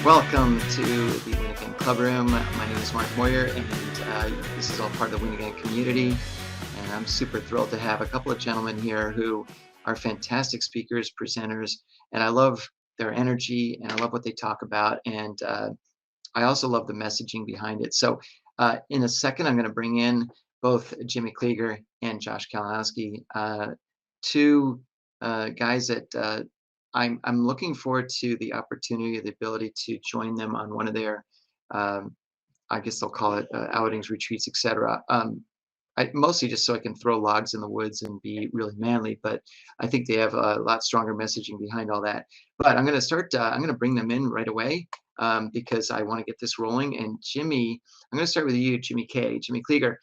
Welcome to the Win Again Clubroom. My name is Moyer, and this is all part of the Win Again community. And I'm super thrilled to have a couple of gentlemen here who are fantastic speakers, presenters, and I love their energy and I love what they talk about. And I also love the messaging behind it. So in a second, I'm going to bring in both Jimmy Kleager and Josh Kalinowski, two guys that I'm looking forward to the opportunity, the ability to join them on one of their, I guess they'll call it outings, retreats, etc. Mostly just so I can throw logs in the woods and be really manly, but I think they have a lot stronger messaging behind all that. But I'm going to start, I'm going to bring them in right away because I want to get this rolling. And Jimmy, I'm going to start with you, Jimmy Kleager,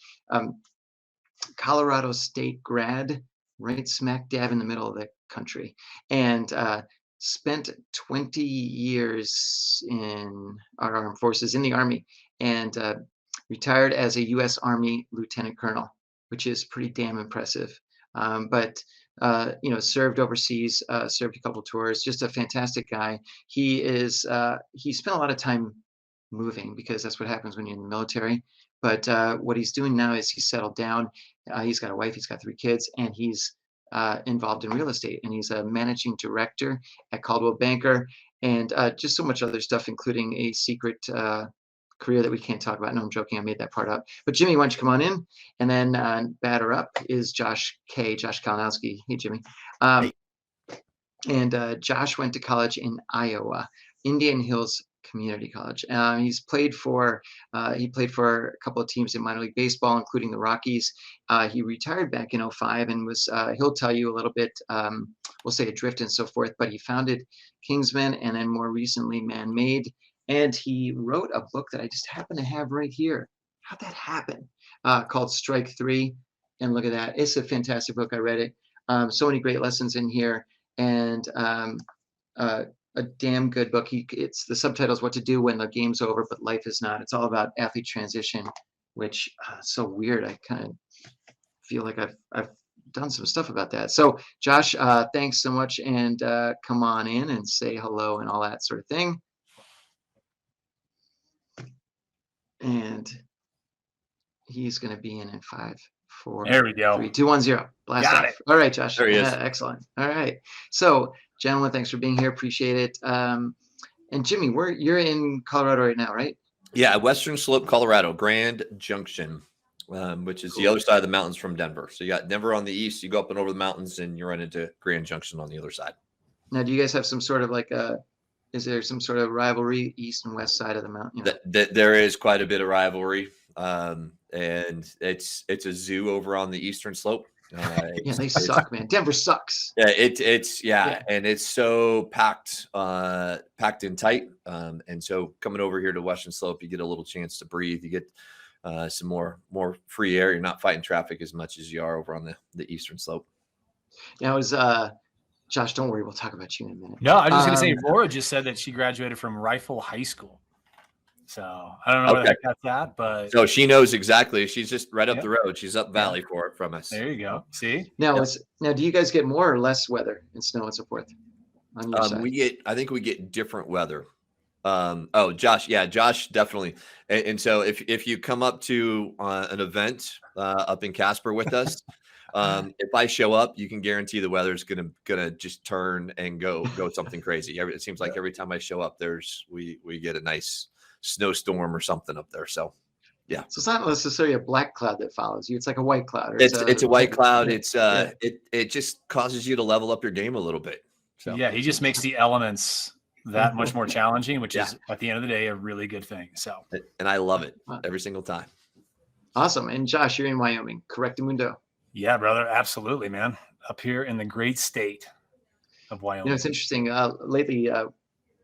Colorado State grad, right smack dab in the middle of the country, and spent 20 years in our armed forces in the Army, and retired as a U.S. Army lieutenant colonel, which is pretty damn impressive. But served overseas, served a couple tours. Just a fantastic guy. He spent a lot of time moving because that's what happens when you're in the military. But what he's doing now is he's settled down. He's got a wife. He's got 3 kids, and he's involved in real estate. And he's a managing director at Coldwell Banker, and just so much other stuff, including a secret career that we can't talk about. No, I'm joking. I made that part up. But Jimmy, why don't you come on in? And then batter up is Josh Kalinowski. Hey, Jimmy. Hey. And Josh went to college in Iowa, Indian Hills Community College. He played for a couple of teams in minor league baseball, including the Rockies. He retired back in 2005 and was he'll tell you a little bit, we'll say adrift and so forth, but he founded Kingsman and then more recently ManMade. And he wrote a book that I just happen to have right here. How'd that happen? Called Strike 3. And look at that. It's a fantastic book. I read it. So many great lessons in here. And a damn good book. It's the subtitle is What to Do When the Game's Over, but Life Is Not. It's all about athlete transition, which so weird. I kind of feel like I've done some stuff about that. So Josh, thanks so much, and come on in and say hello and all that sort of thing. And he's going to be in 5, 4, there we go. 3, 2, 1, 0. Blast Got off. it. All right, Josh. There he is. Excellent. All right. So, gentlemen, thanks for being here. Appreciate it. And Jimmy, you're in Colorado right now, right? Yeah, Western Slope, Colorado, Grand Junction, which is the other side of the mountains from Denver. So you got Denver on the east. You go up and over the mountains, and you run into Grand Junction on the other side. Now, do you guys have some sort of is there some sort of rivalry east and west side of the mountain? There is quite a bit of rivalry, and it's a zoo over on the eastern slope. Yeah, they suck, man. Denver sucks. Yeah, and it's so packed in tight. And so coming over here to Western Slope, you get a little chance to breathe. You get some more free air. You're not fighting traffic as much as you are over on the eastern slope. Yeah, it was Josh, don't worry, we'll talk about you in a minute. No, I was just going to say, Laura just said that she graduated from Rifle High School. So I don't know where that's at, but so she knows exactly. She's just right up the road. She's up valley from us. There you go. See? Now, now, do you guys get more or less weather and snow and so forth on your side? I think we get different weather. Josh definitely. And so if you come up to an event up in Casper with us, if I show up, you can guarantee the weather's gonna just turn and go something crazy. It seems like every time I show up, we get a nice snowstorm or something up there. So yeah. So it's not necessarily a black cloud that follows you. It's like a white cloud. It's a white cloud. It just causes you to level up your game a little bit. So yeah, he just makes the elements that much more challenging, which is at the end of the day a really good thing. So and I love it every single time. Awesome. And Josh, you're in Wyoming, Correctamundo. Yeah, brother. Absolutely, man. Up here in the great state of Wyoming. It's interesting. Lately,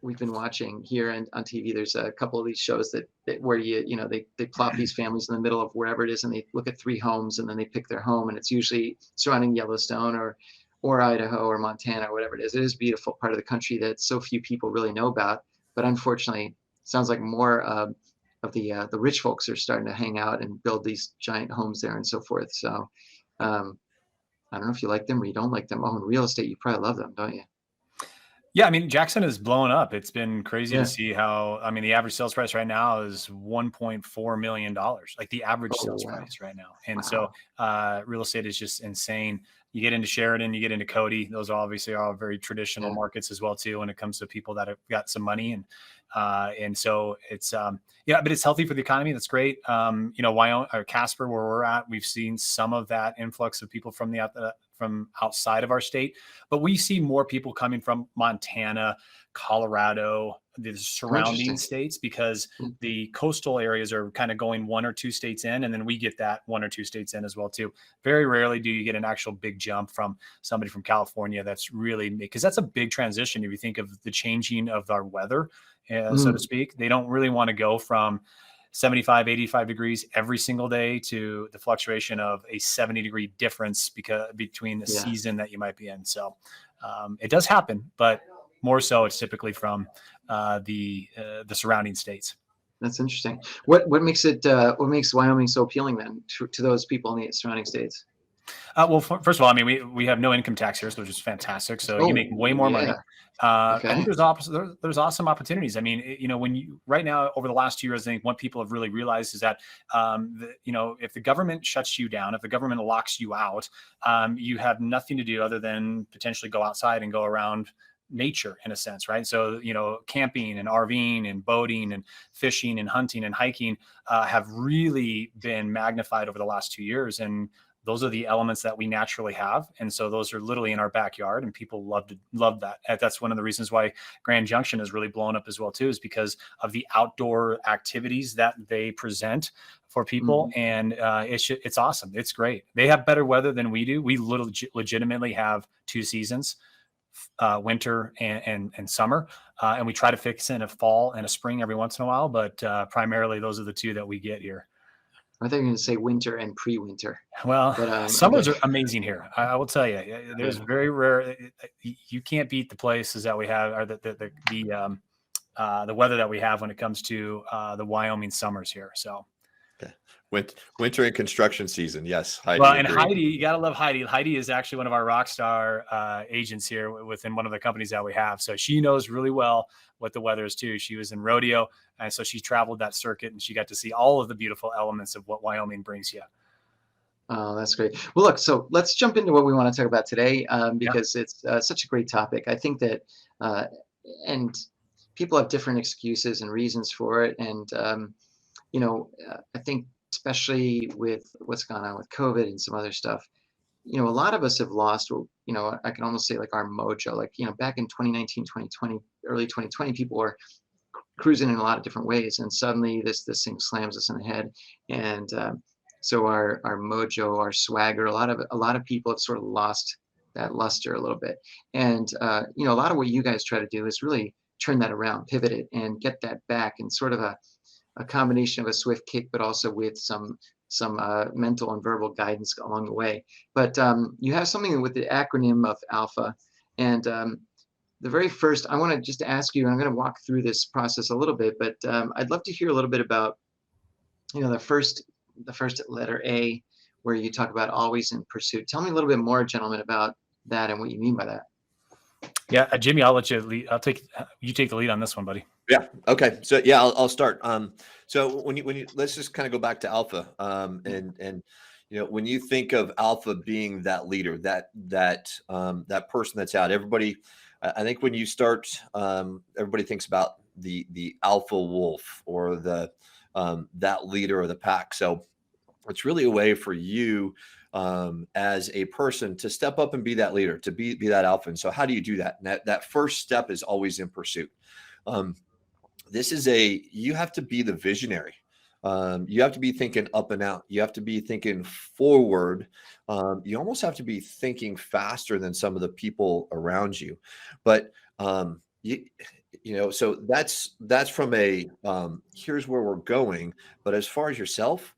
we've been watching here and on TV. There's a couple of these shows that where they plop these families in the middle of wherever it is, and they look at 3 homes, and then they pick their home, and it's usually surrounding Yellowstone or Idaho or Montana or whatever it is. It is a beautiful part of the country that so few people really know about. But unfortunately, it sounds like more of the rich folks are starting to hang out and build these giant homes there and so forth. So. I don't know if you like them or you don't like them. Oh, in real estate, you probably love them, don't you? Yeah, I mean, Jackson is blowing up. It's been crazy to Yeah. see how, I mean, the average sales price right now is $1.4 million, like the average Oh, sales wow. price right now. And Wow. so real estate is just insane. You get into Sheridan, you get into Cody. Those obviously are all very traditional Yeah. markets as well, too, when it comes to people that have got some money. And so it's, yeah, but it's healthy for the economy. That's great. Wyoming or Casper, where we're at, we've seen some of that influx of people from from outside of our state, but we see more people coming from Montana, Colorado, the Oh, surrounding interesting. states, because Mm. the coastal areas are kind of going 1 or 2 states in, and then we get that 1 or 2 states in as well too. Very rarely do you get an actual big jump from somebody from California. That's really, because that's a big transition if you think of the changing of our weather, so to Mm. speak. They don't really want to go from 75, 85 degrees every single day to the fluctuation of a 70-degree difference between the Yeah. season that you might be in. So it does happen, but more so it's typically from the surrounding states. That's interesting. What makes Wyoming so appealing then to those people in the surrounding states? Well, first of all, I mean, we have no income tax here, so which is fantastic. So you make way Oh, more yeah. money. I think Okay. there's awesome opportunities. I mean, when you right now over the last 2 years, I think what people have really realized is that if the government shuts you down, if the government locks you out, you have nothing to do other than potentially go outside and go around nature in a sense, right? So camping and RVing and boating and fishing and hunting and hiking have really been magnified over the last 2 years, and those are the elements that we naturally have. And so those are literally in our backyard, and people love that. And that's one of the reasons why Grand Junction has really blown up as well too, is because of the outdoor activities that they present for people. Mhm. And it's awesome. It's great. They have better weather than we do. We legitimately have 2 seasons, winter and summer. And we try to fix in a fall and a spring every once in a while, but primarily those are the two that we get here. I think you're going to say winter and pre-winter, Well, but summers okay. are amazing here. I will tell you, there's Yeah. very rare. You can't beat the places that we have, or the weather that we have when it comes to the Wyoming summers here. So, Okay. Winter and construction season. Yes, well, Heidi and agreed. Heidi, you gotta love Heidi. Heidi is actually one of our rock star agents here within one of the companies that we have. So she knows really well what the weather is too. She was in rodeo, and so she traveled that circuit, and she got to see all of the beautiful elements of what Wyoming brings you. Oh, that's great. Well, look, so let's jump into what we want to talk about today, Yeah. because it's such a great topic. I think that, uh, and people have different excuses and reasons for it. And, I think especially with what's gone on with COVID and some other stuff, a lot of us have lost, I can almost say like our mojo. Like, back in 2019, 2020, early 2020, people were cruising in a lot of different ways, and suddenly this thing slams us in the head. And so our mojo, our swagger, a lot of people have sort of lost that luster a little bit. And a lot of what you guys try to do is really turn that around, pivot it, and get that back, and sort of a combination of a swift kick, but also with some mental and verbal guidance along the way. But you have something with the acronym of Alpha, and the very first, I want to just ask you, and I'm going to walk through this process a little bit, but I'd love to hear a little bit about, the first letter A, where you talk about always in pursuit. Tell me a little bit more, gentlemen, about that and what you mean by that. Yeah, Jimmy, I'll let you lead. You take the lead on this one, buddy. Yeah. Okay. So yeah, I'll start. So when you let's just kind of go back to Alpha. And when you think of Alpha being that leader, that person that's out, everybody, I think when you start, everybody thinks about the alpha wolf, or that leader of the pack. So it's really a way for you, as a person, to step up and be that leader, to be that alpha. And so how do you do that? And that first step is always in pursuit. Um, you have to be the visionary. You have to be thinking up and out. You have to be thinking forward. You almost have to be thinking faster than some of the people around you. But so that's from here's where we're going. But as far as yourself,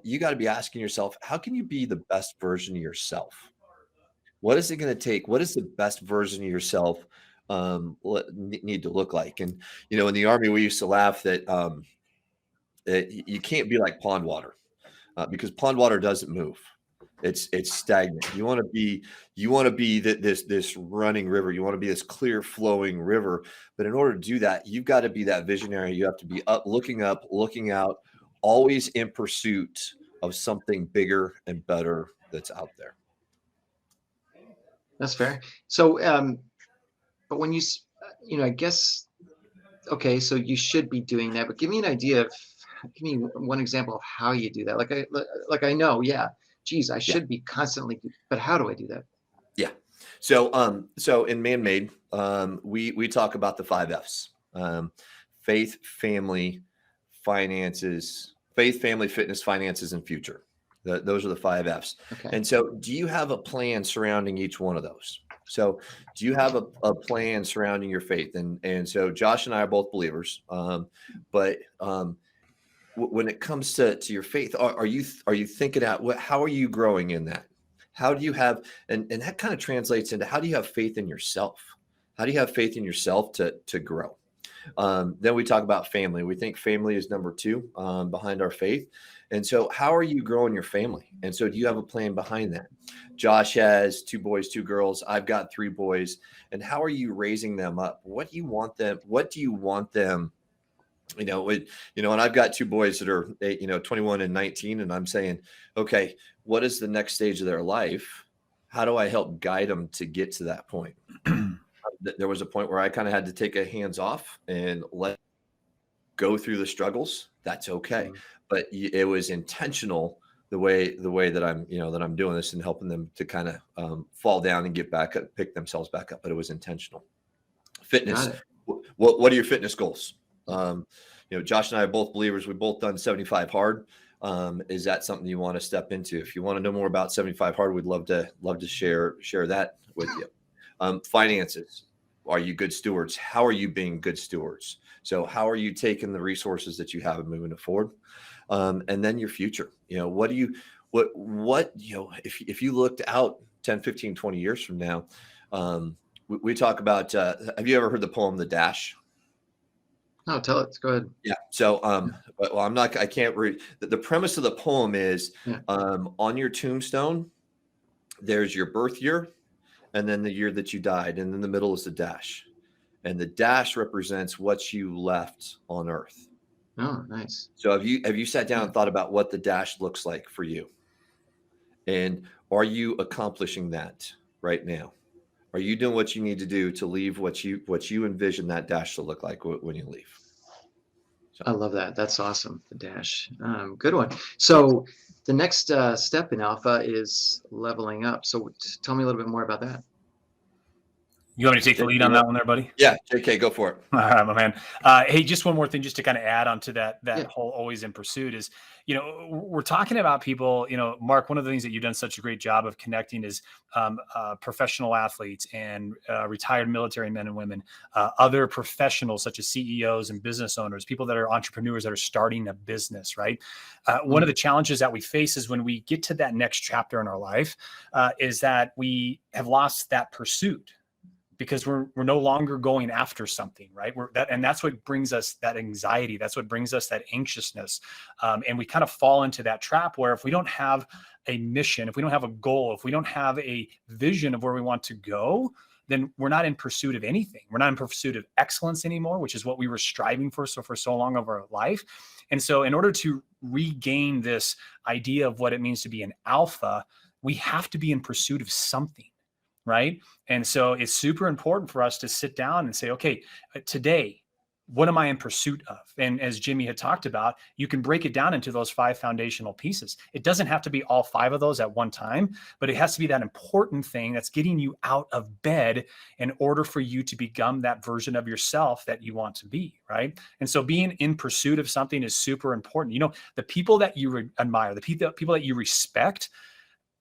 you got to be asking yourself, how can you be the best version of yourself? What is it going to take? What is the best version of yourself need to look like? And in the Army, we used to laugh that you can't be like pond water, because pond water doesn't move. It's stagnant. You want to be this running river. You want to be this clear flowing river. But in order to do that, you've got to be that visionary. You have to be up, looking out, always in pursuit of something bigger and better that's out there. That's fair. So, but when I guess, okay, so you should be doing that, but give me one example of how you do that. Like I know, yeah, geez, I should be constantly, but how do I do that? Yeah. So in ManMade, we talk about the 5 F's: faith, family, finances, fitness, finances, and future. Those are the 5 F's. Okay. And so, do you have a plan surrounding each one of those? So, do you have a plan surrounding your faith? And so, Josh and I are both believers, but when it comes to your faith, are you thinking out how are you growing in that? How do you have, and that kind of translates into, how do you have faith in yourself? How do you have faith in yourself to grow? Then we talk about family. We think family is number 2 behind our faith. And so how are you growing your family? And so do you have a plan behind that? Josh has 2 boys, 2 girls. I've got 3 boys. And how are you raising them up? What do you want them? And I've got 2 boys that are 21 and 19. And I'm saying, okay, what is the next stage of their life? How do I help guide them to get to that point? There was a point where I kind of had to take a hands off and let go through the struggles. That's okay. Mm-hmm. But it was intentional the way that I'm doing this and helping them to kind of fall down and get back up, pick themselves back up. But it was intentional. Fitness. What are your fitness goals? Josh and I are both believers. We've both done 75 hard. Is that something you want to step into? If you want to know more about 75 hard, we'd love to share that with you. Finances. Are you good stewards? How are you being good stewards? So how are you taking the resources that you have and moving it forward? And then your future, if you looked out 10, 15, 20 years from now, we talk about, have you ever heard the poem, The Dash? No, tell it. Go ahead. Yeah. So, well, I can't read. The premise of the poem is, on your tombstone, there's your birth year, and then the year that you died, and in the middle is the dash. And the dash represents what you left on earth. Oh, nice. So have you sat down and thought about what the dash looks like for you? And are you accomplishing that right now? Are you doing what you need to do to leave what you envision that dash to look like when you leave? So. I love that. That's awesome. The dash. Good one. So the next step in Alpha is leveling up. So tell me a little bit more about that. You want me to take the lead on that one there, buddy? Yeah, JK, go for it. All right, my man. Hey, just one more thing, just to kind of add on to that whole always in pursuit is, we're talking about people, Mark, one of the things that you've done such a great job of connecting is professional athletes and retired military men and women, other professionals such as CEOs and business owners, people that are entrepreneurs that are starting a business, right? One of the challenges that we face is when we get to that next chapter in our life is that we have lost that pursuit, because we're no longer going after something, right? And that's what brings us that anxiety. That's what brings us that anxiousness. And we kind of fall into that trap where if we don't have a mission, if we don't have a goal, if we don't have a vision of where we want to go, then we're not in pursuit of anything. We're not in pursuit of excellence anymore, which is what we were striving for so long of our life. And so in order to regain this idea of what it means to be an alpha, we have to be in pursuit of something. Right. And so it's super important for us to sit down and say, okay, today, what am I in pursuit of? And as Jimmy had talked about, you can break it down into those 5 foundational pieces. It doesn't have to be all 5 of those at one time, but it has to be that important thing that's getting you out of bed in order for you to become that version of yourself that you want to be. Right. And so being in pursuit of something is super important. The people that you admire, the people that you respect,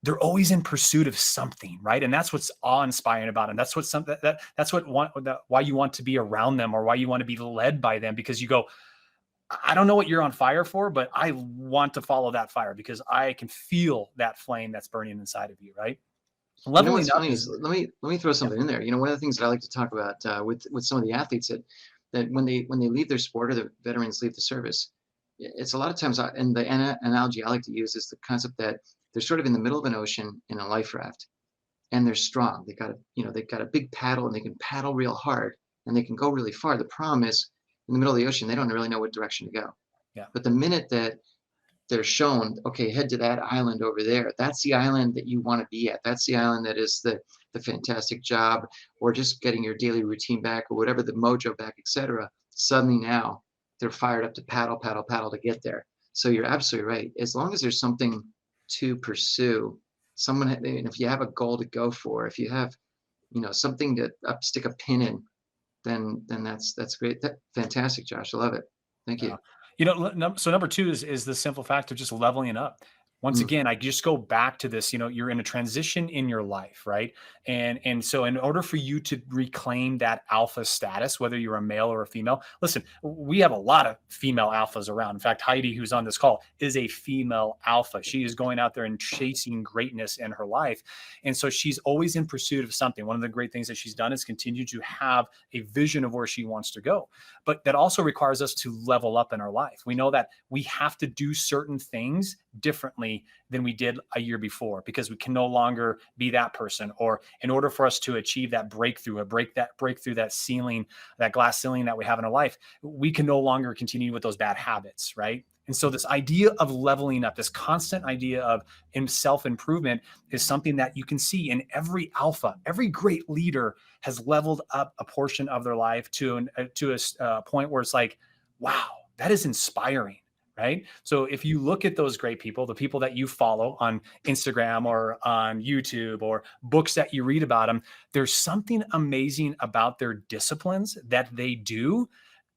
they're always in pursuit of something, right? And that's what's awe-inspiring about them. That's why you want to be around them, or why you want to be led by them, because you go, I don't know what you're on fire for, but I want to follow that fire because I can feel that flame that's burning inside of you, right? What's funny is, let me throw something in there. One of the things that I like to talk about with some of the athletes that when they leave their sport, or the veterans leave the service, it's a lot of times, and the analogy I like to use is the concept that they're sort of in the middle of an ocean in a life raft, and they're strong. They've got a big paddle, and they can paddle real hard, and they can go really far. The problem is, in the middle of the ocean, they don't really know what direction to go. Yeah. But the minute that they're shown, okay, head to that island over there, that's the island that you want to be at. That's the island that is the fantastic job, or just getting your daily routine back, or whatever, the mojo back, etc. Suddenly now they're fired up to paddle, paddle, paddle to get there. So you're absolutely right. As long as there's something to pursue, if you have a goal to go for, if you have, something to stick a pin in, then that's great. Fantastic, Josh. I love it. Thank you. So number two is the simple fact of just leveling it up. Once again, I just go back to this, you're in a transition in your life, right? And so in order for you to reclaim that alpha status, whether you're a male or a female, listen, we have a lot of female alphas around. In fact, Heidi, who's on this call, is a female alpha. She is going out there and chasing greatness in her life. And so she's always in pursuit of something. One of the great things that she's done is continue to have a vision of where she wants to go. But that also requires us to level up in our life. We know that we have to do certain things differently than we did a year before, because we can no longer be that person. Or in order for us to achieve that breakthrough, that ceiling, that glass ceiling that we have in our life, we can no longer continue with those bad habits, right? And so this idea of leveling up, this constant idea of self-improvement, is something that you can see in every alpha. Every great leader has leveled up a portion of their life to a point where it's like, wow, that is inspiring. Right. So if you look at those great people, the people that you follow on Instagram or on YouTube, or books that you read about them, there's something amazing about their disciplines that they do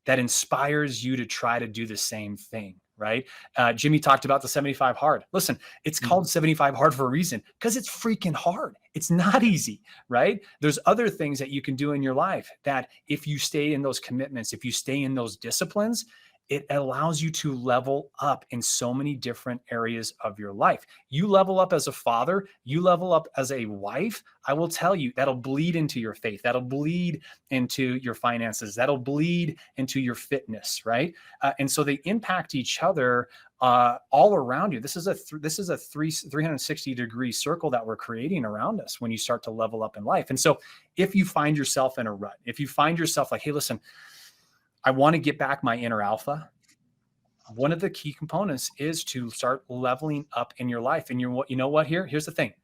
that inspires you to try to do the same thing. Right. Jimmy talked about the 75 hard. Listen, it's called 75 hard for a reason, because it's freaking hard. It's not easy. Right. There's other things that you can do in your life that, if you stay in those commitments, if you stay in those disciplines, it allows you to level up in so many different areas of your life. You level up as a father, you level up as a wife. I will tell you, that'll bleed into your faith. That'll bleed into your finances. That'll bleed into your fitness, right? And so they impact each other all around you. This is a 360-degree circle that we're creating around us when you start to level up in life. And so if you find yourself in a rut, if you find yourself like, hey, listen, I want to get back my inner alpha, one of the key components is to start leveling up in your life. And you know what? Here's the thing.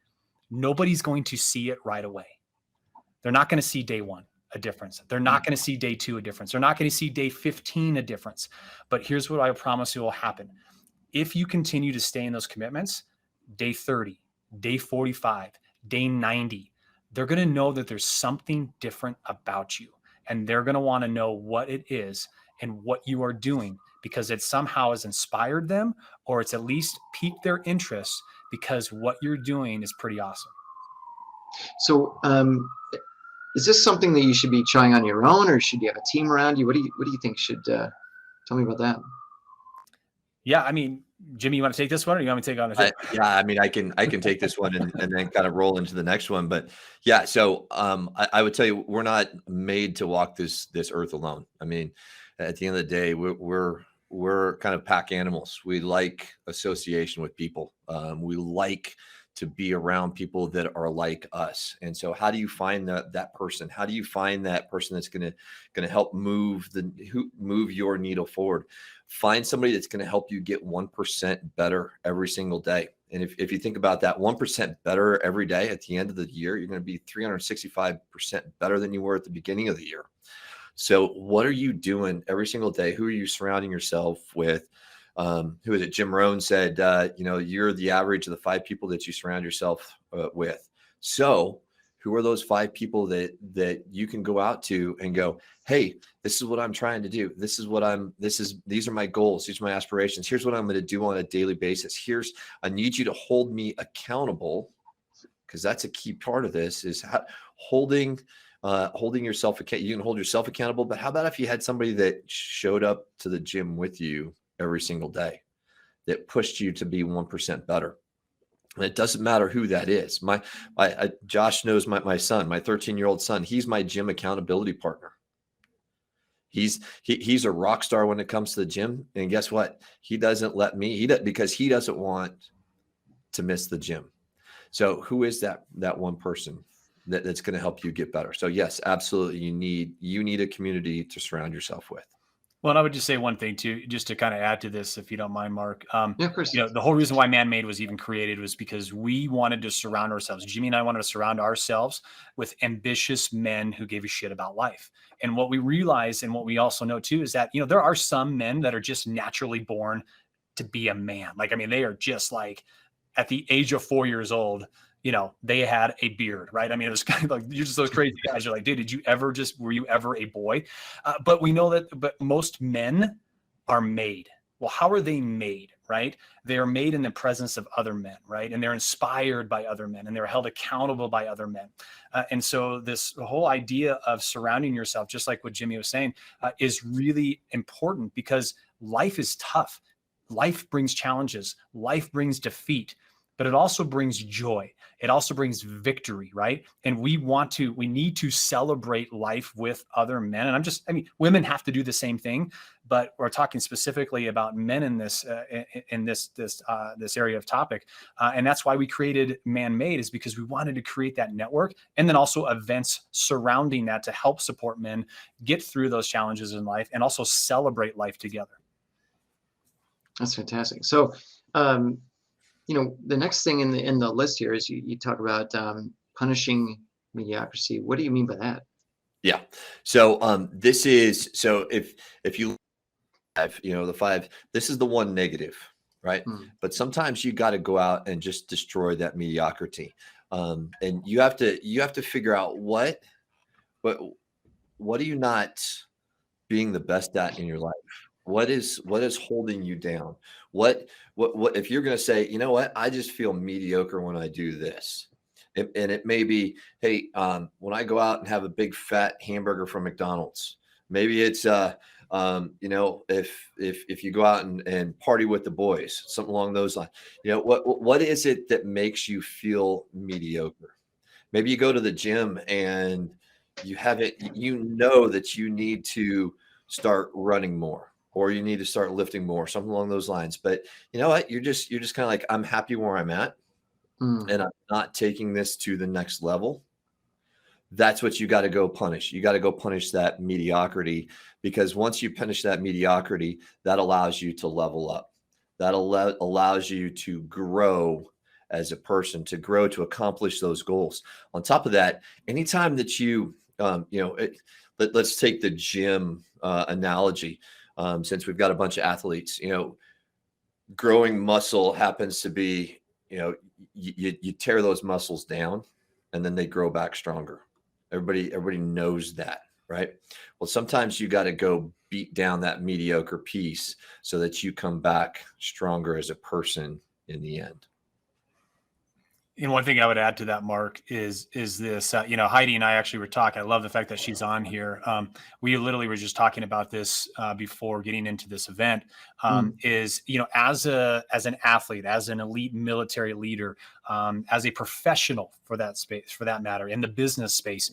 Nobody's going to see it right away. They're not going to see day one a difference. They're not going to see day 2 a difference. They're not going to see day 15 a difference. But here's what I promise you will happen. If you continue to stay in those commitments, day 30, day 45, day 90, they're going to know that there's something different about you. And they're going to want to know what it is and what you are doing, because it somehow has inspired them, or it's at least piqued their interest, because what you're doing is pretty awesome. So is this something that you should be trying on your own, or should you have a team around you? What do you think should, tell me about that? Yeah, I mean, Jimmy, you want to take this one, or you want me to take on it? Yeah, I mean, I can take this one and then kind of roll into the next one. But yeah, so I would tell you, we're not made to walk this earth alone. I mean, at the end of the day, we're kind of pack animals. We like association with people. We like to be around people that are like us. And so how do you find that person? How do you find that person that's going to help move your needle forward? Find somebody that's going to help you get 1% better every single day. And if you think about that 1% better every day, at the end of the year, you're going to be 365% better than you were at the beginning of the year. So what are you doing every single day? Who are you surrounding yourself with? Who is it? Jim Rohn said, you're the average of the 5 people that you surround yourself with. So who are those 5 people that you can go out to and go, hey, this is what I'm trying to do. These are my goals. These are my aspirations. Here's what I'm going to do on a daily basis. I need you to hold me accountable, because that's a key part of this, is holding yourself accountable. You can hold yourself accountable, but how about if you had somebody that showed up to the gym with you every single day, that pushed you to be 1% better? And it doesn't matter who that is. Josh knows my son, my 13-year-old son. He's my gym accountability partner. He's a rock star when it comes to the gym. And guess what? He doesn't let me, because he doesn't want to miss the gym. So who is that one person that's going to help you get better? So yes, absolutely. You need a community to surround yourself with. Well, and I would just say one thing too, just to kind of add to this, if you don't mind, Mark. Yeah, of course. The whole reason why ManMade was even created was because we wanted to surround ourselves. Jimmy and I wanted to surround ourselves with ambitious men who gave a shit about life. And what we realized, and what we also know too, is that there are some men that are just naturally born to be a man. Like, I mean, they are just like at the age of 4 years old. They had a beard, right? I mean, it was kind of like, you're just those crazy guys. You're like, dude, were you ever a boy? But we know but most men are made. Well, how are they made, right? They are made in the presence of other men, right? And they're inspired by other men, and they're held accountable by other men. And so this whole idea of surrounding yourself, just like what Jimmy was saying, is really important, because life is tough. Life brings challenges. Life brings defeat. But it also brings joy. It also brings victory, right? And we need to celebrate life with other men. And women have to do the same thing, but we're talking specifically about men in this area of topic. And that's why we created ManMade, is because we wanted to create that network, and then also events surrounding that to help support men get through those challenges in life and also celebrate life together. That's fantastic. So, the next thing in the list here is you talk about punishing mediocrity. What do you mean by that? Yeah. So if you have, the 5, this is the one negative, right? But sometimes you got to go out and just destroy that mediocrity. And you have to figure out what are you not being the best at in your life? What is holding you down? What if you're going to say, you know what, I just feel mediocre when I do this. And it may be, hey, when I go out and have a big fat hamburger from McDonald's, maybe it's, if you go out and party with the boys, something along those lines, what is it that makes you feel mediocre? Maybe you go to the gym and that you need to start running more, or you need to start lifting more, something along those lines. But you know what? You're just kind of like, I'm happy where I'm at, and I'm not taking this to the next level. That's what you got to go punish. You got to go punish that mediocrity, because once you punish that mediocrity, that allows you to level up. That allows you to grow as a person, to grow, to accomplish those goals. On top of that, anytime that let's take the gym analogy. Since we've got a bunch of athletes, growing muscle happens to be, you tear those muscles down and then they grow back stronger. Everybody knows that, right? Well, sometimes you got to go beat down that mediocre piece so that you come back stronger as a person in the end. And one thing I would add to that, Mark, is this, Heidi and I actually were talking. I love the fact that she's on here. We literally were just talking about this before getting into this event, as an athlete, as an elite military leader, as a professional for that matter, in the business space,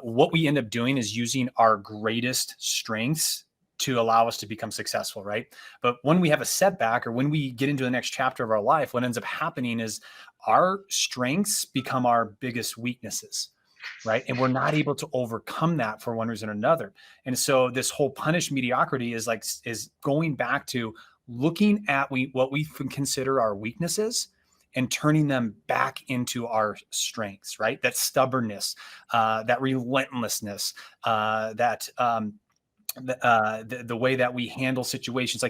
what we end up doing is using our greatest strengths to allow us to become successful, right? But when we have a setback, or when we get into the next chapter of our life, what ends up happening is our strengths become our biggest weaknesses, right? And we're not able to overcome that for one reason or another. And so this whole punish mediocrity is going back to looking at what we consider our weaknesses and turning them back into our strengths, right? That stubbornness, that relentlessness, the way that we handle situations,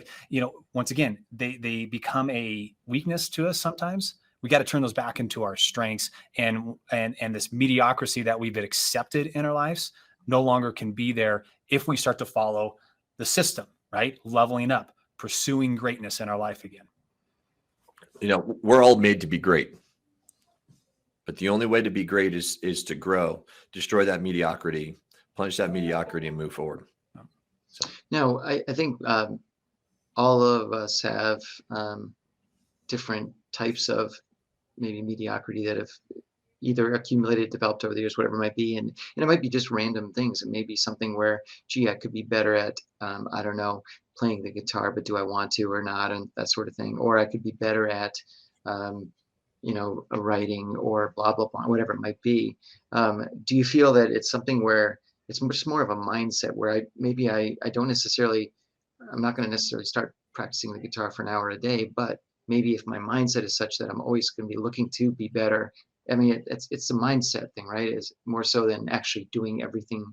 once again, they become a weakness to us sometimes. We got to turn those back into our strengths, and this mediocrity that we've accepted in our lives no longer can be there if we start to follow the system, right? Leveling up, pursuing greatness in our life again. We're all made to be great, but the only way to be great is to grow, destroy that mediocrity, punish that mediocrity, and move forward. So. Now, I think all of us have different types of maybe mediocrity that have either accumulated, developed over the years, whatever it might be. And it might be just random things. It may be something where, gee, I could be better at, I don't know, playing the guitar, but do I want to or not? And that sort of thing. Or I could be better at a writing or blah, blah, blah, whatever it might be. Do you feel that it's something where it's just more of a mindset where I don't necessarily, I'm not going to necessarily start practicing the guitar for an hour a day, but maybe if my mindset is such that I'm always going to be looking to be better. I mean, it's a mindset thing, right? It's more so than actually doing everything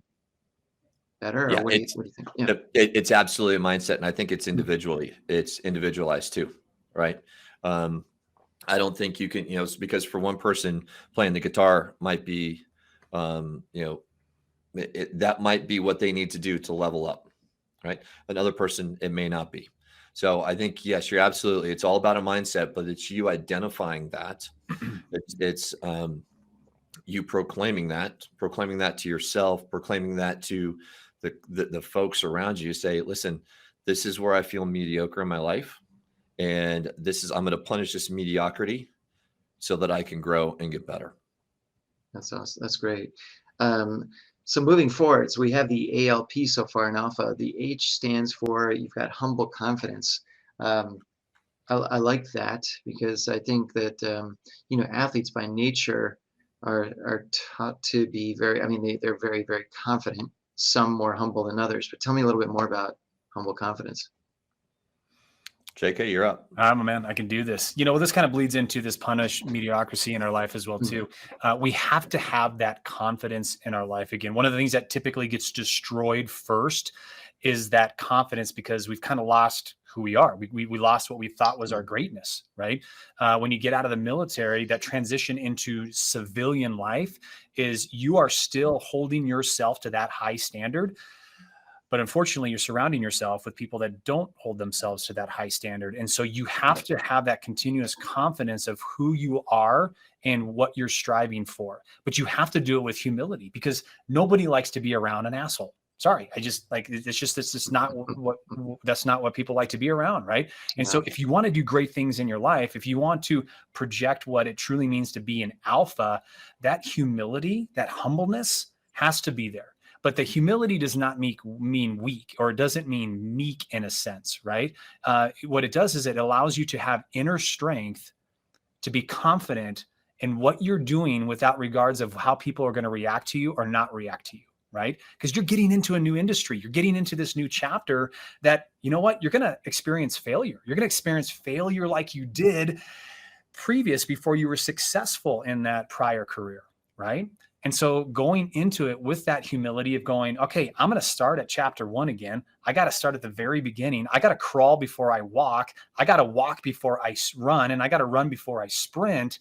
better, or Yeah, what do you think? Yeah. it's absolutely a mindset, and I think it's individualized too, right? Um, I don't think you can, it's because for one person playing the guitar might be, that might be what they need to do to level up, right? Another person, it may not be. So I think, yes, it's all about a mindset, but it's you identifying that. It's you proclaiming that to yourself, proclaiming that to the folks around you. Say, listen, this is where I feel mediocre in my life. And I'm going to punish this mediocrity so that I can grow and get better. That's awesome. That's great. Um, so moving forward, so we have the A.L.P. so far in alpha. The H stands for, you've got humble confidence. Um, I like that because I think that athletes by nature are taught to be very. I mean, they're very, very confident. Some more humble than others. But tell me a little bit more about humble confidence. JK, you're up. I'm a man. I can do this. This kind of bleeds into this punish mediocrity in our life as well, too. We have to have that confidence in our life. Again, one of the things that typically gets destroyed first is that confidence because we've kind of lost who we are. We lost what we thought was our greatness, right? When you get out of the military, that transition into civilian life is you are still holding yourself to that high standard. But unfortunately, you're surrounding yourself with people that don't hold themselves to that high standard. And so you have to have that continuous confidence of who you are and what you're striving for. But you have to do it with humility because nobody likes to be around an asshole. Sorry, it's just not that's not what people like to be around, right? And so if you want to do great things in your life, if you want to project what it truly means to be an alpha, that humility, that humbleness has to be there. But the humility does not mean weak, or it doesn't mean meek in a sense, right? What it does is it allows you to have inner strength to be confident in what you're doing without regards of how people are going to react to you or not react to you, right? Because you're getting into a new industry. You're getting into this new chapter that, you know what? You're going to experience failure. You're going to experience failure like you did before you were successful in that prior career, right? And so going into it with that humility of going, okay, I'm going to start at chapter 1 again. I got to start at the very beginning. I got to crawl before I walk. I got to walk before I run, and I got to run before I sprint.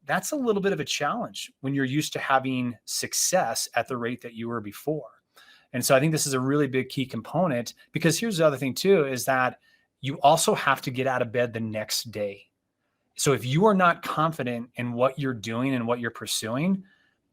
That's a little bit of a challenge when you're used to having success at the rate that you were before. And so I think this is a really big key component because here's the other thing too, is that you also have to get out of bed the next day. So if you are not confident in what you're doing and what you're pursuing,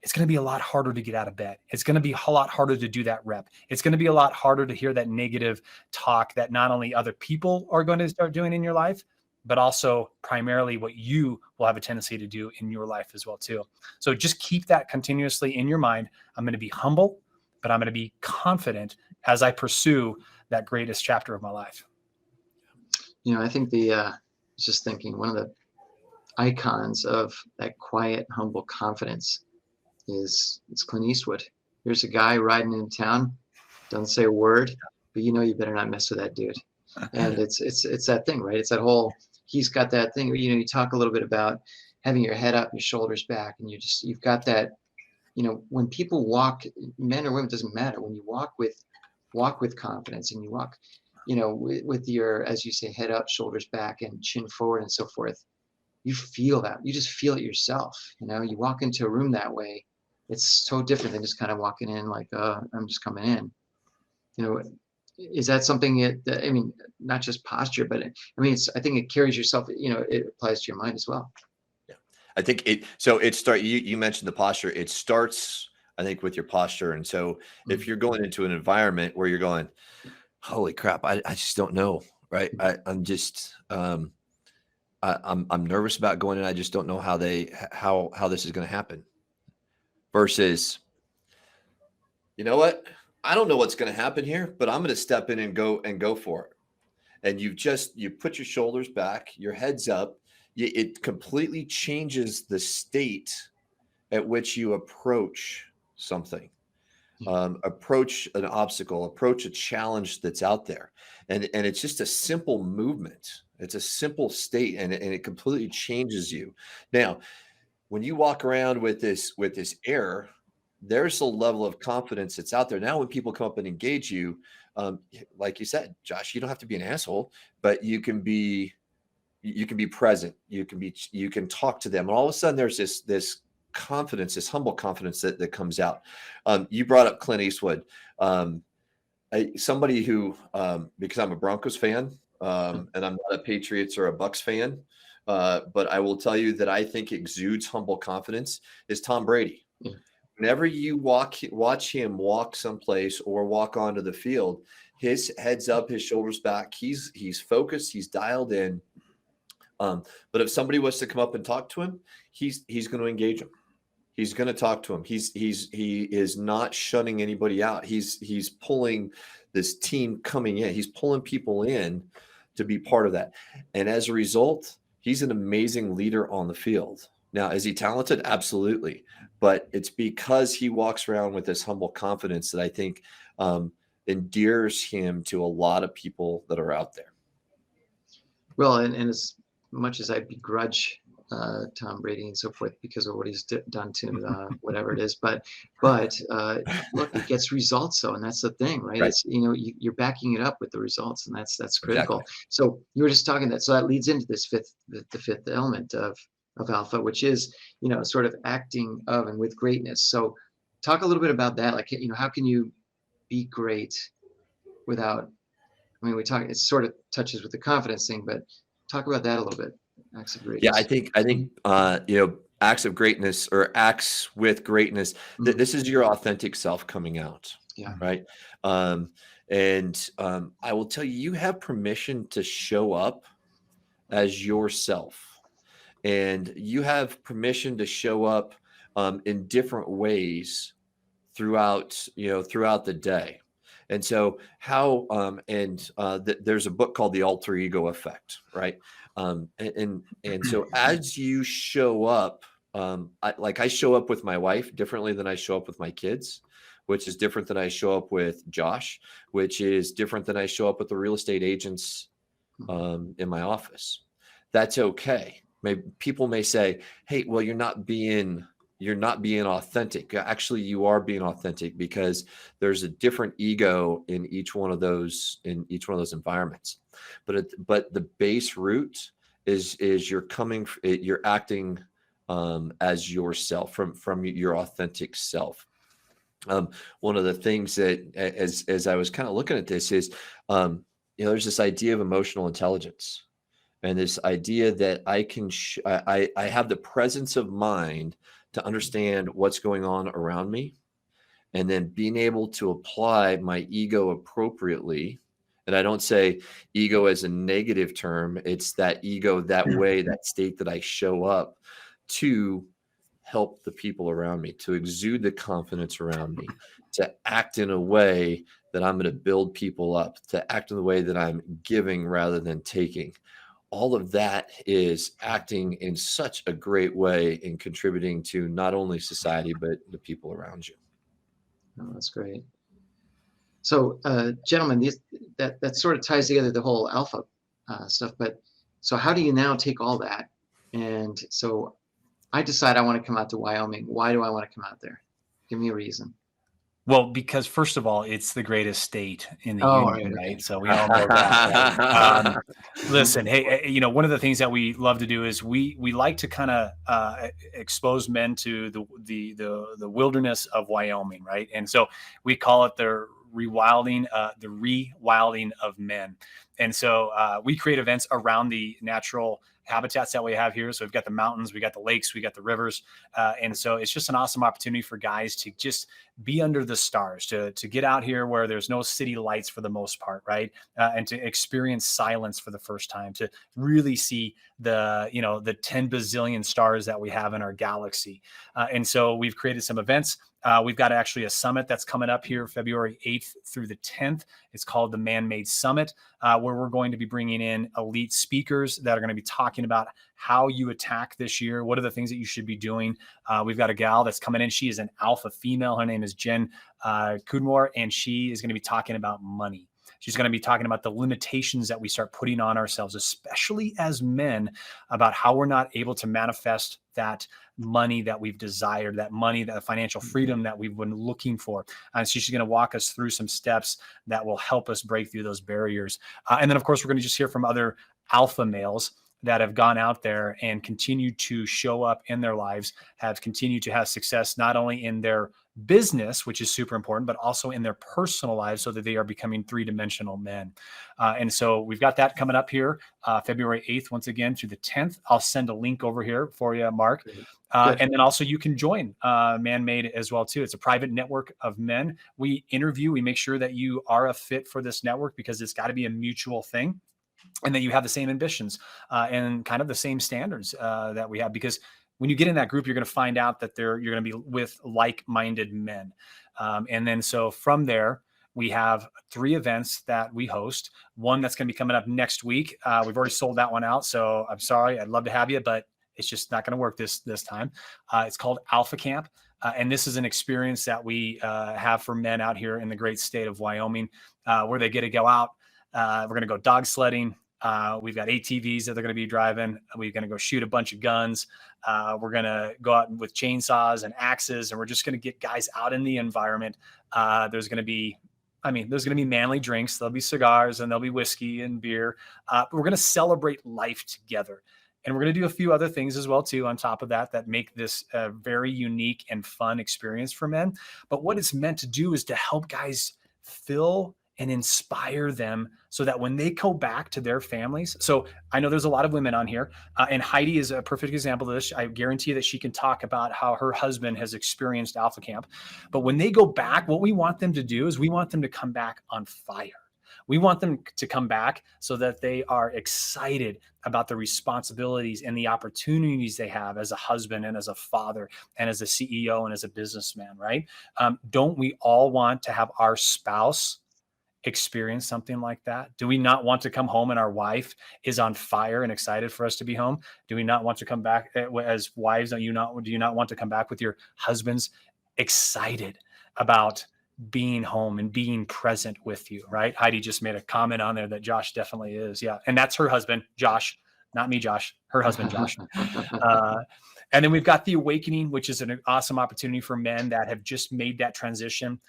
it's going to be a lot harder to get out of bed. It's going to be a lot harder to do that rep. It's going to be a lot harder to hear that negative talk that not only other people are going to start doing in your life, but also primarily what you will have a tendency to do in your life as well too. So just keep that continuously in your mind. I'm going to be humble, but I'm going to be confident as I pursue that greatest chapter of my life. I think just thinking one of the icons of that quiet, humble confidence it's Clint Eastwood. Here's a guy riding in town, doesn't say a word, but you better not mess with that dude. And it's that thing, right? It's that whole, he's got that thing, you talk a little bit about having your head up, your shoulders back, and you've got that, when people walk, men or women, doesn't matter. When you walk with confidence and you walk, with your, as you say, head up, shoulders back, and chin forward and so forth, you feel that. You just feel it yourself. You walk into a room that way. It's so different than just kind of walking in like, I'm just coming in. Is that something that, I mean, not just posture, but I think it carries yourself, it applies to your mind as well. Yeah. I think you mentioned the posture. It starts, I think, with your posture. And so if you're going into an environment where you're going, holy crap, I just don't know. Right. I'm just, I'm nervous about going in. I just don't know how this is going to happen. Versus, you know what? I don't know what's going to happen here, but I'm going to step in and go for it. And you put your shoulders back, your head's up, it completely changes the state at which you approach something, approach an obstacle, approach a challenge that's out there. And it's just a simple movement. It's a simple state, and it completely changes you. Now, when you walk around with this air, there's a level of confidence that's out there. Now, when people come up and engage you, like you said, Josh, you don't have to be an asshole, but you can be present. You can talk to them. And all of a sudden there's this confidence, this humble confidence that comes out. You brought up Clint Eastwood. Somebody who, because I'm a Broncos fan, and I'm not a Patriots or a Bucks fan, but I will tell you that I think exudes humble confidence is Tom Brady. Yeah. Whenever you watch him walk someplace or walk onto the field, his head's up, his shoulders back. He's focused. He's dialed in. But if somebody was to come up and talk to him, he's going to engage them. He's going to talk to him. He is not shutting anybody out. He's pulling this team coming in. He's pulling people in to be part of that. And as a result, he's an amazing leader on the field. Now, is he talented? Absolutely. But it's because he walks around with this humble confidence that I think endears him to a lot of people that are out there. Well, and as much as I begrudge Tom Brady and so forth because of what he's done to whatever it is, but look, it gets results though, and that's the thing, right? It's you're backing it up with the results, and that's critical. Exactly. So you were just talking that, so that leads into this the fifth element of alpha, which is sort of acting of and with greatness. So talk a little bit about that, like how can you be great without? I mean, it sort of touches with the confidence thing, but talk about that a little bit. Acts of greatness. Yeah, I think acts of greatness or acts with greatness. This is your authentic self coming out. Yeah. Right. And I will tell you, you have permission to show up as yourself, and you have permission to show up in different ways throughout the day. And so there's a book called The Alter Ego Effect, right? And so as you show up, I show up with my wife differently than I show up with my kids, which is different than I show up with Josh, which is different than I show up with the real estate agents in my office. That's okay. People may say, hey, well, you're not being authentic. Actually, you are being authentic because there's a different ego in each one of those environments. But the base root is you're acting as yourself from your authentic self. One of the things that as I was kind of looking at this is there's this idea of emotional intelligence, and this idea that I have the presence of mind to understand what's going on around me, and then being able to apply my ego appropriately. And I don't say ego as a negative term. It's that ego, that way, that state that I show up to help the people around me, to exude the confidence around me, to act in a way that I'm going to build people up, to act in the way that I'm giving rather than taking. All of that is acting in such a great way in contributing to not only society, but the people around you. Oh, that's great. So, gentlemen, that sort of ties together the whole alpha stuff. But so how do you now take all that? And so I decide I want to come out to Wyoming. Why do I want to come out there? Give me a reason. Well, because first of all, it's the greatest state in the union, right? Okay. So we all know that. Right? Listen, hey, one of the things that we love to do is we like to kind of expose men to the wilderness of Wyoming, right? And so we call it the rewilding of men. And so we create events around the natural habitats that we have here. So we've got the mountains, we got the lakes, we got the rivers. And so it's just an awesome opportunity for guys to just be under the stars, to get out here where there's no city lights for the most part, right? And to experience silence for the first time, to really see the 10 bazillion stars that we have in our galaxy. And so we've created some events. We've got actually a summit that's coming up here February 8th through the 10th. It's called the ManMade Summit, where we're going to be bringing in elite speakers that are going to be talking about how you attack this year. What are the things that you should be doing? We've got a gal that's coming in. She is an alpha female. Her name is Jen Kudmore, and she is going to be talking about money. She's going to be talking about the limitations that we start putting on ourselves, especially as men, about how we're not able to manifest that money that we've desired, that money, that financial freedom that we've been looking for. And so she's going to walk us through some steps that will help us break through those barriers. And then, of course, we're going to just hear from other alpha males that have gone out there and continue to show up in their lives, have continued to have success, not only in their business, which is super important, but also in their personal lives, so that they are becoming three-dimensional men. And so we've got that coming up here, February 8th, once again, through the 10th. I'll send a link over here for you, Mark. And then also you can join ManMade as well, too. It's a private network of men. We interview, we make sure that you are a fit for this network, because it's got to be a mutual thing, and that you have the same ambitions and kind of the same standards that we have. Because when you get in that group, you're going to find out that you're going to be with like-minded men. And then so from there, we have 3 events that we host. One that's going to be coming up next week. We've already sold that one out, so I'm sorry. I'd love to have you, but it's just not going to work this time. It's called A.L.P.H.A Camp. And this is an experience that we have for men out here in the great state of Wyoming, where they get to go out. We're going to go dog sledding. We've got ATVs that they're going to be driving. We're going to go shoot a bunch of guns. We're going to go out with chainsaws and axes, and we're just going to get guys out in the environment. There's going to be manly drinks. There'll be cigars, and there'll be whiskey and beer. But we're going to celebrate life together. And we're going to do a few other things as well, too, on top of that make this a very unique and fun experience for men. But what it's meant to do is to help guys fill and inspire them, so that when they go back to their families. So I know there's a lot of women on here, and Heidi is a perfect example of this. I guarantee that she can talk about how her husband has experienced A.L.P.H.A Camp. But when they go back, what we want them to do is we want them to come back on fire. We want them to come back so that they are excited about the responsibilities and the opportunities they have as a husband and as a father and as a CEO and as a businessman, right? Don't we all want to have our spouse experience something like that? Do we not want to come home and our wife is on fire and excited for us to be home? Do we not want to come back as wives? Do you not want to come back with your husbands excited about being home and being present with you, right? Heidi just made a comment on there that Josh definitely is. Yeah. And that's her husband, Josh, not me, Josh, her husband, Josh. And then we've got the Awakening, which is an awesome opportunity for men that have just made that transition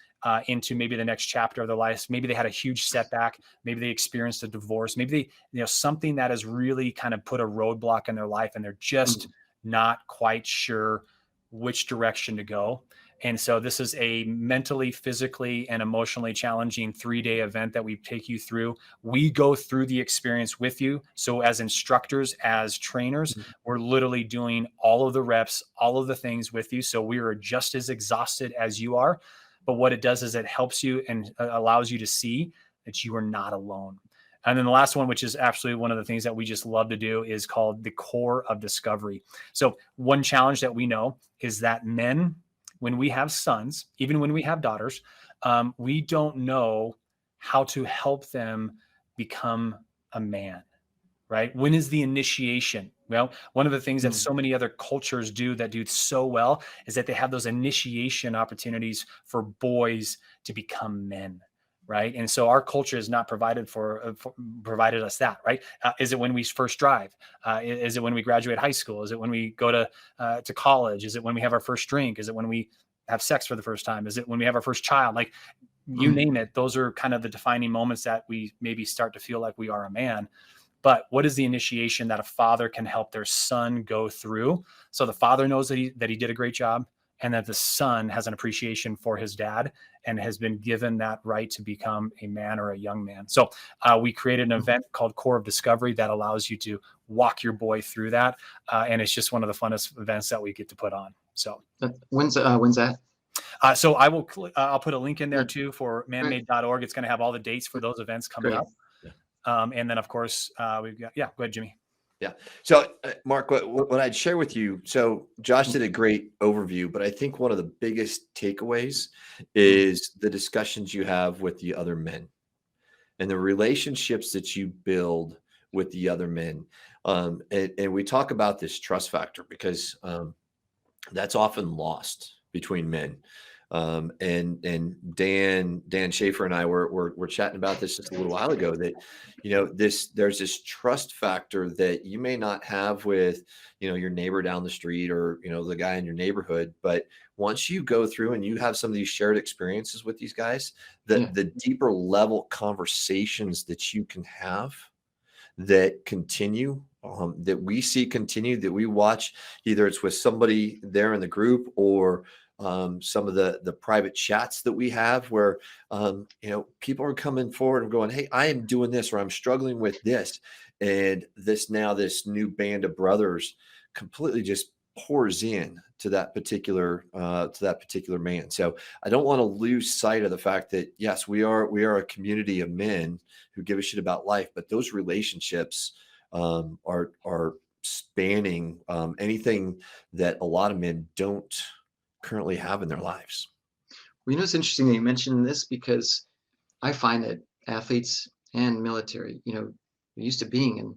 into maybe the next chapter of their lives. Maybe they had a huge setback. Maybe they experienced a divorce. Maybe they, something that has really kind of put a roadblock in their life, and they're just not quite sure which direction to go. And so this is a mentally, physically, and emotionally challenging 3-day event that we take you through. We go through the experience with you. So as instructors, as trainers, we're literally doing all of the reps, all of the things with you. So we are just as exhausted as you are. But what it does is it helps you and allows you to see that you are not alone. And then the last one, which is absolutely one of the things that we just love to do, is called the Core of Discovery. So one challenge that we know is that men, when we have sons, even when we have daughters, we don't know how to help them become a man, right? When is the initiation? Well, one of the things that so many other cultures do that do so well is that they have those initiation opportunities for boys to become men, right? And so our culture has not provided us that, right? Is it when we first drive? Is it when we graduate high school? Is it when we go to college? Is it when we have our first drink? Is it when we have sex for the first time? Is it when we have our first child? Like, you name it. Those are kind of the defining moments that we maybe start to feel like we are a man. But what is the initiation that a father can help their son go through? So the father knows that he did a great job, and that the son has an appreciation for his dad and has been given that right to become a man or a young man. So we created an event called Core of Discovery that allows you to walk your boy through that. And it's just one of the funnest events that we get to put on. So when's that? So I'll put a link in there too for manmade.org. It's going to have all the dates for those events coming up. And then of course we've got, go ahead, Jimmy. Yeah. So, Mark, what I'd share with you, so Josh did a great overview, but I think one of the biggest takeaways is the discussions you have with the other men and the relationships that you build with the other men. And we talk about this trust factor because that's often lost between men. And Dan Schaefer and I were chatting about this just a little while ago, that, there's this trust factor that you may not have with, your neighbor down the street or, the guy in your neighborhood. But once you go through and you have some of these shared experiences with these guys, the deeper level conversations that you can have that continue, that we see continue, that we watch, either it's with somebody there in the group or some of the private chats that we have where, people are coming forward and going, hey, I am doing this, or I'm struggling with this. And this new band of brothers completely just pours in to that particular man. So I don't want to lose sight of the fact that, yes, we are a community of men who give a shit about life, but those relationships are spanning anything that a lot of men don't currently have in their lives. Well, it's interesting that you mentioned this, because I find that athletes and military, you're used to being in,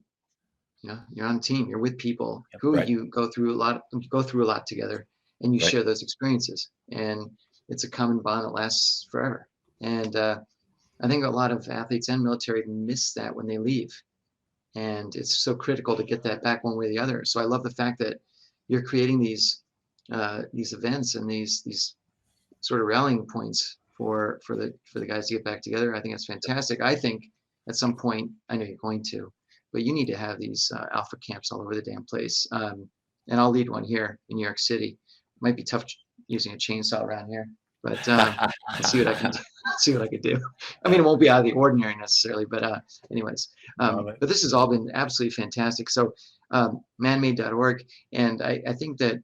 you're on a team, you're with people who you go through a lot together, and you share those experiences, and it's a common bond that lasts forever. And I think a lot of athletes and military miss that when they leave, and it's so critical to get that back one way or the other. So I love the fact that you're creating these events and these sort of rallying points for the guys to get back together. I think it's fantastic. I think at some point, I know you're going to, but you need to have these alpha camps all over the damn place. And I'll lead one here in New York City. It might be tough using a chainsaw around here, but I'll see what I can do. See what I can do. I mean, it won't be out of the ordinary necessarily, but anyways, but this has all been absolutely fantastic. So manmade.org, and I think that,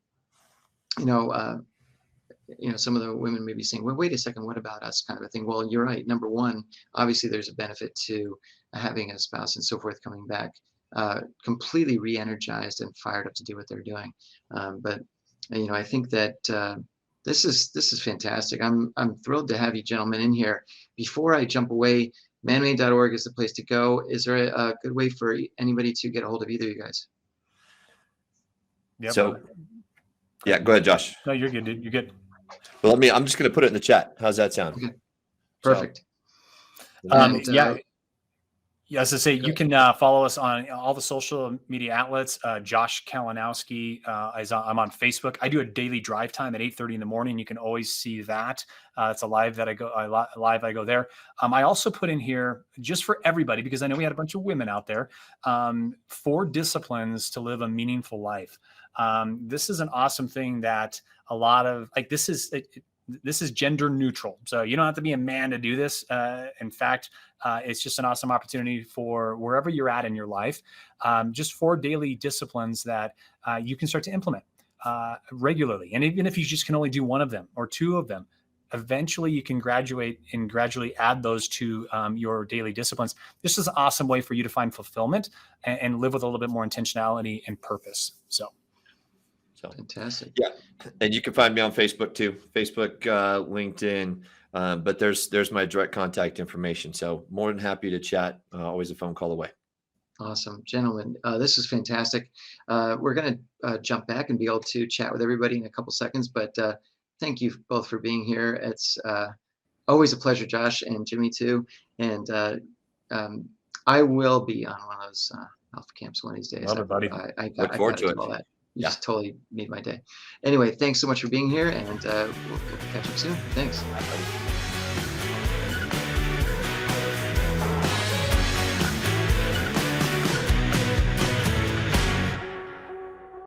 some of the women may be saying, well, wait a second, what about us, kind of a thing. Well, you're right. Number one, obviously there's a benefit to having a spouse and so forth coming back completely re-energized and fired up to do what they're doing. But I think that this is fantastic. I'm thrilled to have you gentlemen in here. Before I jump away, manmade.org is the place to go. Is there a good way for anybody to get a hold of either of you guys? Yep. So, yeah, go ahead, Josh. No, you're good, dude. You're good. Well, I'm just going to put it in the chat. How's that sound? Okay. Perfect. So, as I say, you can follow us on all the social media outlets. Josh Kalinowski I'm on Facebook. I do a daily drive time at 8:30 in the morning. You can always see that. It's a live that I go there. I also put in here, just for everybody, because I know we had a bunch of women out there, 4 disciplines to live a meaningful life. This is an awesome thing that a lot of this is gender neutral. So you don't have to be a man to do this. In fact, it's just an awesome opportunity for wherever you're at in your life. Just 4 daily disciplines that you can start to implement regularly. And even if you just can only do one of them or 2 of them, eventually you can graduate and gradually add those to your daily disciplines. This is an awesome way for you to find fulfillment and live with a little bit more intentionality and purpose. So fantastic. Yeah. And you can find me on Facebook too, Facebook, LinkedIn, but there's my direct contact information. So more than happy to chat. Always a phone call away. Awesome. Gentlemen, this is fantastic. We're going to jump back and be able to chat with everybody in a couple seconds, but thank you both for being here. It's always a pleasure, Josh and Jimmy too. And I will be on one of those alpha camps one of these days. Love it, buddy. I Look forward to it. all that. You just totally made my day. Anyway, thanks so much for being here, and we'll catch up soon. Thanks. Bye, buddy.